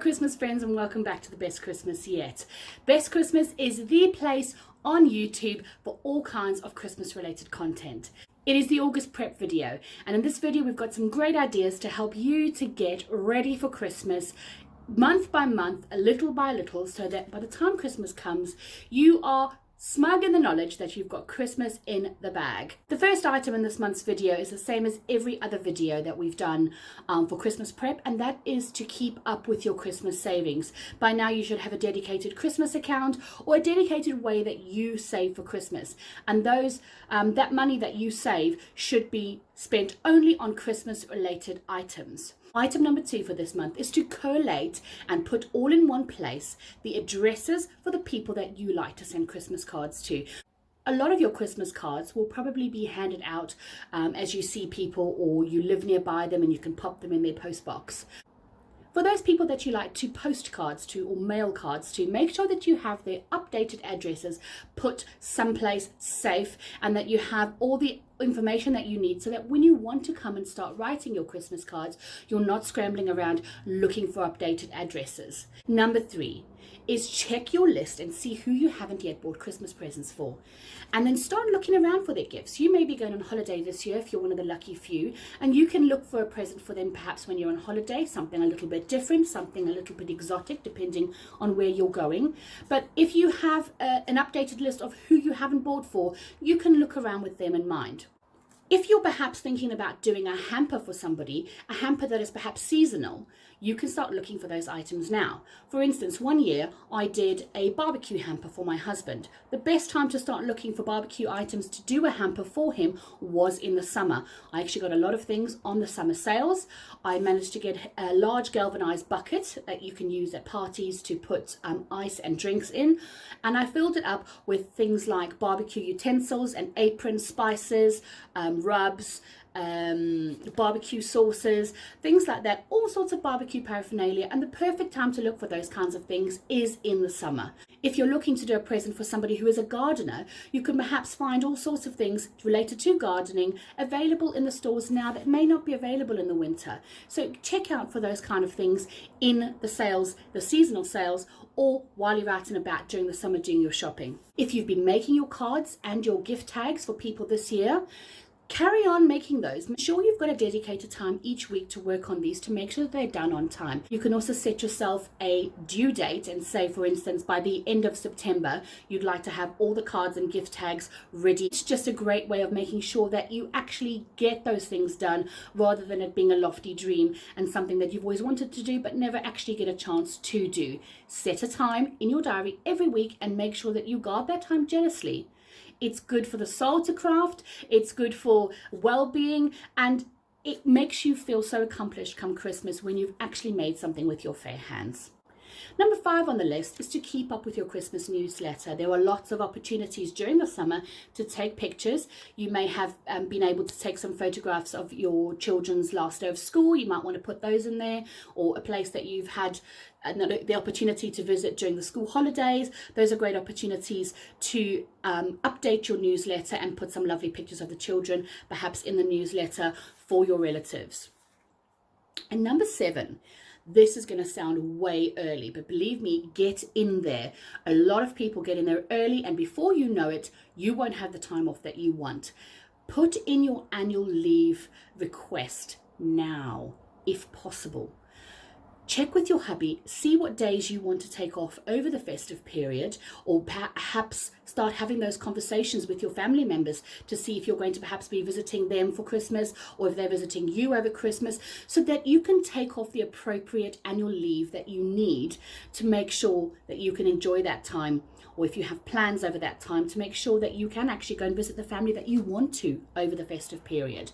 Christmas friends, and welcome back to the Best Christmas Yet. Best Christmas is the place on YouTube for all kinds of Christmas related content. It is the August prep video, and in this video we've got some great ideas to help you to get ready for Christmas month by month, a little by little, so that by the time Christmas comes you are smug in the knowledge that you've got Christmas in the bag. The first item in this month's video is the same as every other video that we've done for Christmas prep, and that is to keep up with your Christmas savings. By now you should have a dedicated Christmas account or a dedicated way that you save for Christmas, and that money that you save should be spent only on Christmas related items. Item number 2 for this month is to collate and put all in one place the addresses for the people that you like to send Christmas cards to. A lot of your Christmas cards will probably be handed out as you see people, or you live nearby them and you can pop them in their postbox. For those people that you like to post cards to or mail cards to, make sure that you have their updated addresses put someplace safe, and that you have all the information that you need, so that when you want to come and start writing your Christmas cards, you're not scrambling around looking for updated addresses. Number 3 is check your list and see who you haven't yet bought Christmas presents for, and then start looking around for their gifts. You may be going on holiday this year if you're one of the lucky few, and you can look for a present for them perhaps when you're on holiday, something a little bit different, something a little bit exotic depending on where you're going. But if you have an updated list of who you haven't bought for, you can look around with them in mind. If you're perhaps thinking about doing a hamper for somebody, a hamper that is perhaps seasonal, you can start looking for those items now. For instance, one year I did a barbecue hamper for my husband. The best time to start looking for barbecue items to do a hamper for him was in the summer. I actually got a lot of things on the summer sales. I managed to get a large galvanized bucket that you can use at parties to put ice and drinks in, and I filled it up with things like barbecue utensils and aprons, spices, rubs, barbecue sauces, things like that, all sorts of barbecue paraphernalia. And the perfect time to look for those kinds of things is in the summer. If you're looking to do a present for somebody who is a gardener, you can perhaps find all sorts of things related to gardening available in the stores now that may not be available in the winter. So check out for those kind of things in the sales, the seasonal sales, or while you're out and about during the summer doing your shopping. If you've been making your cards and your gift tags for people this year, carry on making those. Make sure you've got a dedicated time each week to work on these to make sure that they're done on time. You can also set yourself a due date and say, for instance, by the end of September, you'd like to have all the cards and gift tags ready. It's just a great way of making sure that you actually get those things done, rather than it being a lofty dream and something that you've always wanted to do but never actually get a chance to do. Set a time in your diary every week and make sure that you guard that time jealously. It's good for the soul to craft, it's good for well-being, and it makes you feel so accomplished come Christmas when you've actually made something with your fair hands. Number 5 on the list is to keep up with your Christmas newsletter. There are lots of opportunities during the summer to take pictures. You may have been able to take some photographs of your children's last day of school. You might want to put those in there, or a place that you've had the opportunity to visit during the school holidays. Those are great opportunities to update your newsletter and put some lovely pictures of the children perhaps in the newsletter for your relatives. And number 7, this is going to sound way early, but believe me, get in there. A lot of people get in there early, and before you know it, you won't have the time off that you want. Put in your annual leave request now, if possible. Check with your hubby, see what days you want to take off over the festive period, or perhaps start having those conversations with your family members to see if you're going to perhaps be visiting them for Christmas, or if they're visiting you over Christmas, so that you can take off the appropriate annual leave that you need to make sure that you can enjoy that time, or if you have plans over that time, to make sure that you can actually go and visit the family that you want to over the festive period.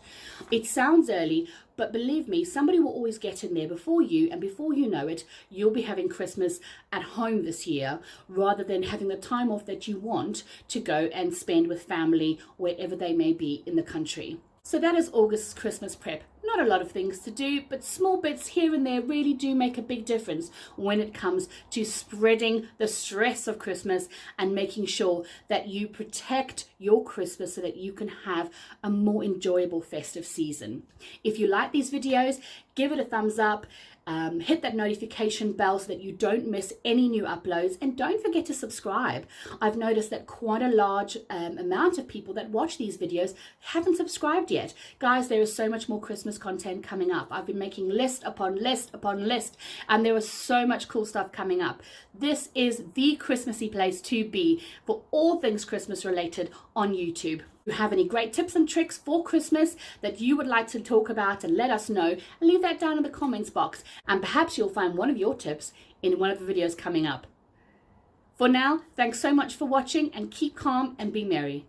It sounds early, but believe me, somebody will always get in there before you, and before you know it, you'll be having Christmas at home this year, rather than having the time off that you want to go and spend with family wherever they may be in the country. So that is August's Christmas prep. Not a lot of things to do, but small bits here and there really do make a big difference when it comes to spreading the stress of Christmas and making sure that you protect your Christmas so that you can have a more enjoyable festive season. If you like these videos, give it a thumbs up, hit that notification bell so that you don't miss any new uploads, and don't forget to subscribe. I've noticed that quite a large amount of people that watch these videos haven't subscribed yet. Guys, there is so much more Christmas content coming up. I've been making list upon list upon list, and there is so much cool stuff coming up. This is the Christmassy place to be for all things Christmas related on YouTube. If you have any great tips and tricks for Christmas that you would like to talk about, and let us know, leave that down in the comments box, and perhaps you'll find one of your tips in one of the videos coming up. For now, thanks so much for watching, and keep calm and be merry.